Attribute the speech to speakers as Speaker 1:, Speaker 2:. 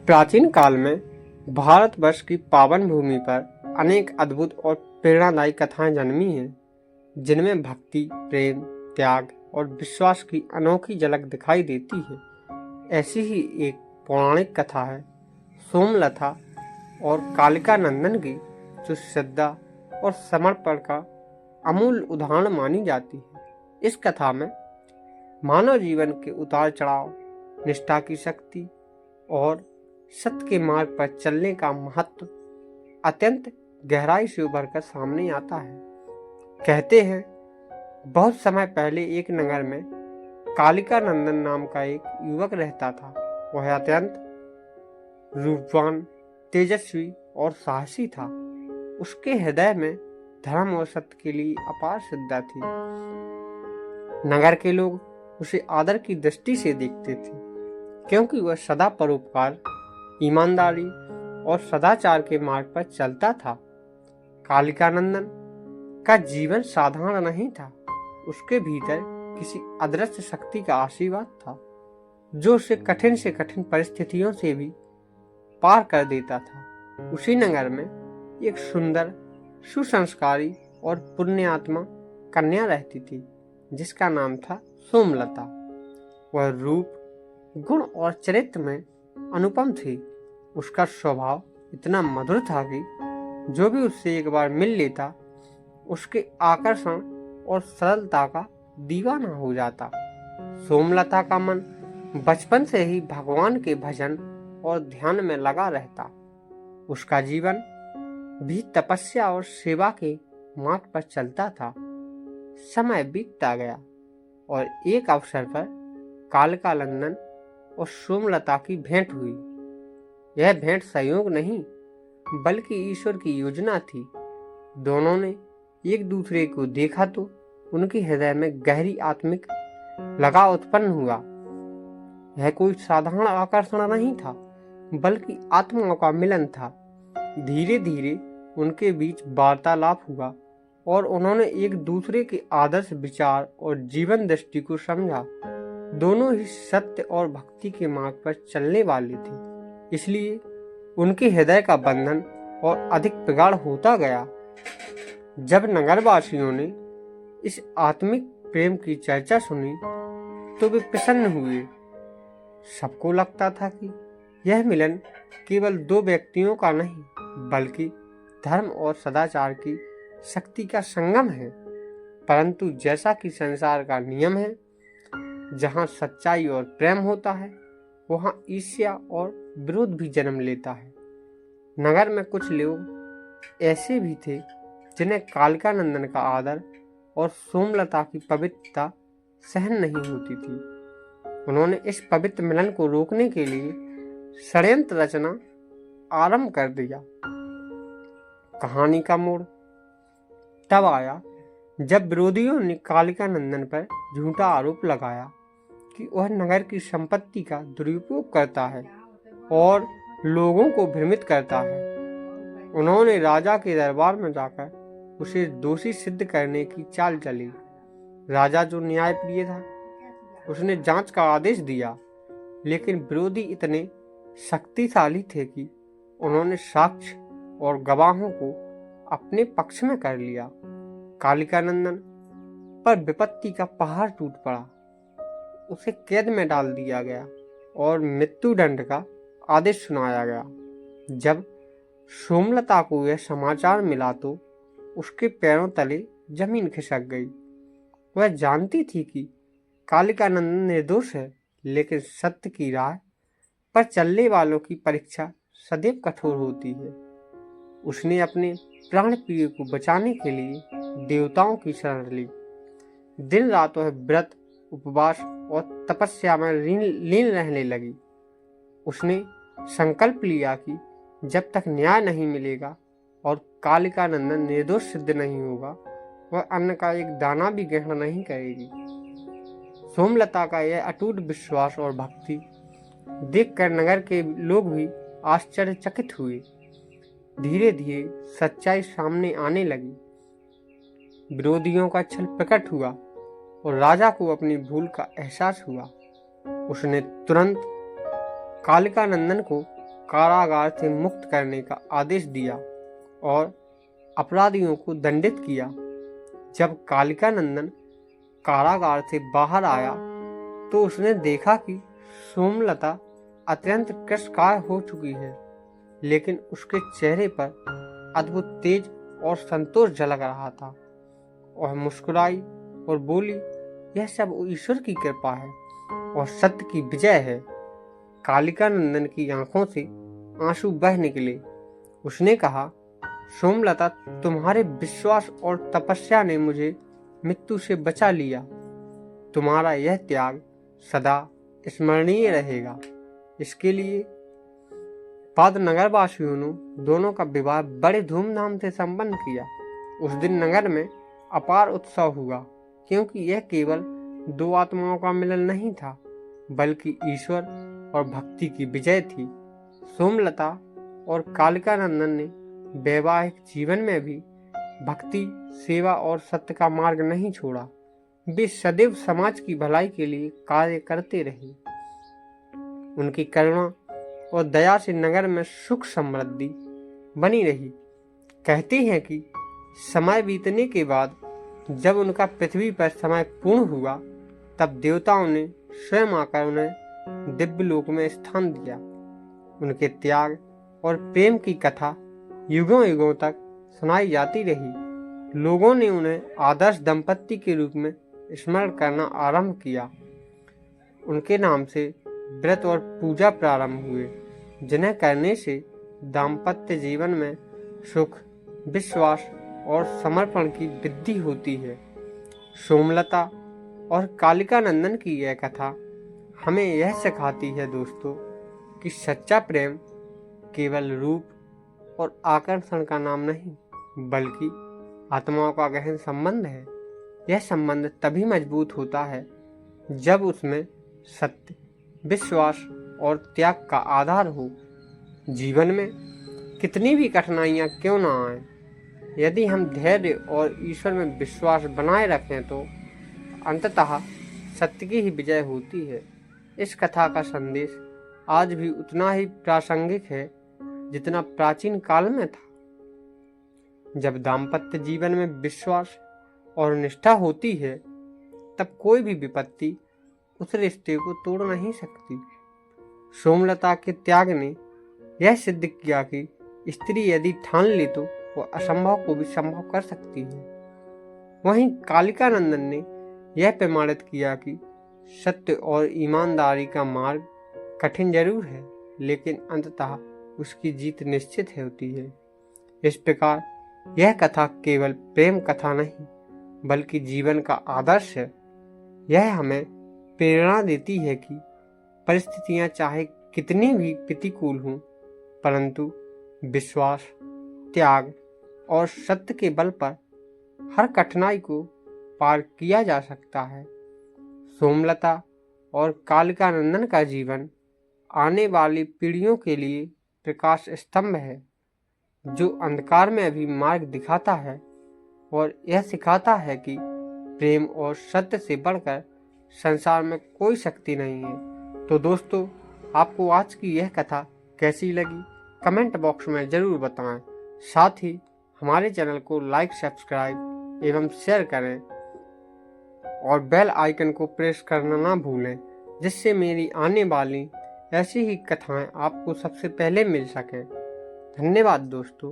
Speaker 1: प्राचीन काल में भारतवर्ष की पावन भूमि पर अनेक अद्भुत और प्रेरणादायी कथाएं जन्मी हैं, जिनमें भक्ति, प्रेम, त्याग और विश्वास की अनोखी झलक दिखाई देती है। ऐसी ही एक पौराणिक कथा है सोमलता और कालिका नंदन की, जो श्रद्धा और समर्पण का अमूल्य उदाहरण मानी जाती है। इस कथा में मानव जीवन के उतार चढ़ाव, निष्ठा की शक्ति और सत्य के मार्ग पर चलने का महत्व अत्यंत गहराई से उभर कर सामने आता है। कहते हैं, बहुत समय पहले एक नगर में कालिका नंदन नाम का एक युवक रहता था। वह अत्यंत रूपवान, तेजस्वी और साहसी था। उसके हृदय में धर्म और सत्य के लिए अपार श्रद्धा थी। नगर के लोग उसे आदर की दृष्टि से देखते थे, क्योंकि वह सदा परोपकार, ईमानदारी और सदाचार के मार्ग पर चलता था। कालिका नंदन का जीवन साधारण नहीं था। उसके भीतर किसी अदृश्य शक्ति का आशीर्वाद था, जो उसे कठिन से कठिन परिस्थितियों से भी पार कर देता था। उसी नगर में एक सुंदर, सुसंस्कारी और पुण्यात्मा कन्या रहती थी, जिसका नाम था सोमलता। वह रूप, गुण और चरित्र में अनुपम थी। उसका स्वभाव इतना मधुर था कि जो भी उससे एक बार मिल लेता, उसके आकर्षण और सरलता का दीवाना हो जाता। सोमलता का मन बचपन से ही भगवान के भजन और ध्यान में लगा रहता। उसका जीवन भी तपस्या और सेवा के मार्ग पर चलता था। समय बीतता गया और एक अवसर पर कालिका नंदन और सोमलता की भेंट हुई। यह भेंट संयोग नहीं, बल्कि ईश्वर की योजना थी। दोनों ने एक दूसरे को देखा तो उनके हृदय में गहरी आत्मिक लगाव उत्पन्न हुआ। यह कोई साधारण आकर्षण नहीं था, बल्कि आत्माओं का मिलन था। धीरे धीरे उनके बीच वार्तालाप हुआ और उन्होंने एक दूसरे के आदर्श, विचार और जीवन दृष्टि को समझा। दोनों ही सत्य और भक्ति के मार्ग पर चलने वाले थे, इसलिए उनके हृदय का बंधन और अधिक प्रगाढ़ होता गया। जब नगरवासियों ने इस आत्मिक प्रेम की चर्चा सुनी तो वे प्रसन्न हुए। सबको लगता था कि यह मिलन केवल दो व्यक्तियों का नहीं, बल्कि धर्म और सदाचार की शक्ति का संगम है। परंतु जैसा कि संसार का नियम है, जहाँ सच्चाई और प्रेम होता है, वहाँ ईर्ष्या और विरोध भी जन्म लेता है। नगर में कुछ लोग ऐसे भी थे जिन्हें कालिका नंदन का आदर और सोमलता की पवित्रता सहन नहीं होती थी। उन्होंने इस पवित्र मिलन को रोकने के लिए षड्यंत्र रचना आरंभ कर दिया। कहानी का मोड़ तब आया जब विरोधियों ने कालिका नंदन पर झूठा आरोप लगाया कि वह नगर की संपत्ति का दुरुपयोग करता है और लोगों को भ्रमित करता है। उन्होंने राजा के दरबार में जाकर उसे दोषी सिद्ध करने की चाल चली। राजा, जो न्यायप्रिय था, उसने जांच का आदेश दिया, लेकिन विरोधी इतने शक्तिशाली थे कि उन्होंने साक्ष्य और गवाहों को अपने पक्ष में कर लिया। कालिका नंदन पर विपत्ति का पहाड़ टूट पड़ा। उसे कैद में डाल दिया गया और मृत्युदंड का आदेश सुनाया गया। जब सोमलता को यह समाचार मिला तो उसके पैरों तले जमीन खिसक गई। वह जानती थी कि कालिका नंदन निर्दोष है, लेकिन सत्य की राह पर चलने वालों की परीक्षा सदैव कठोर होती है। उसने अपने प्राण प्रिय को बचाने के लिए देवताओं की शरण ली। दिन रात वह व्रत, उपवास और तपस्या में लीन रहने लगी। उसने संकल्प लिया कि जब तक न्याय नहीं मिलेगा और कालिका नंदन निर्दोष सिद्ध नहीं होगा, वह अन्न का एक दाना भी ग्रहण नहीं करेगी। सोमलता का यह अटूट विश्वास और भक्ति देखकर नगर के लोग भी आश्चर्यचकित हुए। धीरे धीरे सच्चाई सामने आने लगी। विरोधियों का छल प्रकट हुआ और राजा को अपनी भूल का एहसास हुआ। उसने तुरंत कालिका नंदन को कारागार से मुक्त करने का आदेश दिया और अपराधियों को दंडित किया। जब कालिका नंदन कारागार से बाहर आया तो उसने देखा कि सोमलता अत्यंत कृशकाय हो चुकी है, लेकिन उसके चेहरे पर अद्भुत तेज और संतोष झलक रहा था। और मुस्कुराई और बोली, यह सब ईश्वर की कृपा है और सत्य की विजय है। कालिका नंदन की आंखों से आंसू बह निकले। उसने कहा, सोमलता, तुम्हारे विश्वास और तपस्या ने मुझे मृत्यु से बचा लिया। तुम्हारा यह त्याग सदा स्मरणीय रहेगा। इसके लिए बाद नगर वासियों ने दोनों का विवाह बड़े धूमधाम से संपन्न किया। उस दिन नगर में अपार उत्सव हुआ, क्योंकि यह केवल दो आत्माओं का मिलन नहीं था, बल्कि ईश्वर और भक्ति की विजय थी। सोमलता और कालिका नंदन ने वैवाहिक जीवन में भी भक्ति, सेवा और सत्य का मार्ग नहीं छोड़ा। वे सदैव समाज की भलाई के लिए कार्य करते रहे। उनकी करुणा और दया से नगर में सुख समृद्धि बनी रही। कहते हैं कि समय बीतने के बाद जब उनका पृथ्वी पर समय पूर्ण हुआ, तब देवताओं ने स्वयं आकर उन्हें दिव्य लोक में स्थान दिया। उनके त्याग और प्रेम की कथा युगों युगों तक सुनाई जाती रही। लोगों ने उन्हें आदर्श दंपत्ति के रूप में स्मरण करना आरंभ किया। उनके नाम से व्रत और पूजा प्रारंभ हुए, जिन्हें करने से दाम्पत्य जीवन में सुख, विश्वास और समर्पण की वृद्धि होती है। सोमलता और कालिका नंदन की यह कथा हमें यह सिखाती है दोस्तों कि सच्चा प्रेम केवल रूप और आकर्षण का नाम नहीं, बल्कि आत्माओं का गहन संबंध है। यह संबंध तभी मजबूत होता है जब उसमें सत्य, विश्वास और त्याग का आधार हो। जीवन में कितनी भी कठिनाइयां क्यों ना आए, यदि हम धैर्य और ईश्वर में विश्वास बनाए रखें तो अंततः सत्य की ही विजय होती है। इस कथा का संदेश आज भी उतना ही प्रासंगिक है जितना प्राचीन काल में था। जब दाम्पत्य जीवन में विश्वास और निष्ठा होती है, तब कोई भी विपत्ति उस रिश्ते को तोड़ नहीं सकती। सोमलता के त्याग ने यह सिद्ध किया कि स्त्री यदि ठान ले तो वह असंभव को भी संभव कर सकती है। वहीं कालिका नंदन ने यह प्रमाणित किया कि सत्य और ईमानदारी का मार्ग कठिन जरूर है, लेकिन अंततः उसकी जीत निश्चित होती है। इस प्रकार यह कथा केवल प्रेम कथा नहीं, बल्कि जीवन का आदर्श है। यह हमें प्रेरणा देती है कि परिस्थितियां चाहे कितनी भी प्रतिकूल हों, परंतु विश्वास, त्याग और सत्य के बल पर हर कठिनाई को पार किया जा सकता है। सोमलता और कालिका नंदन का जीवन आने वाली पीढ़ियों के लिए प्रकाश स्तंभ है, जो अंधकार में भी मार्ग दिखाता है और यह सिखाता है कि प्रेम और सत्य से बढ़कर संसार में कोई शक्ति नहीं है। तो दोस्तों, आपको आज की यह कथा कैसी लगी कमेंट बॉक्स में ज़रूर बताएं। साथ ही हमारे चैनल को लाइक, सब्सक्राइब एवं शेयर करें और बेल आइकन को प्रेस करना ना भूलें, जिससे मेरी आने वाली ऐसी ही कथाएं आपको सबसे पहले मिल सकें। धन्यवाद दोस्तों।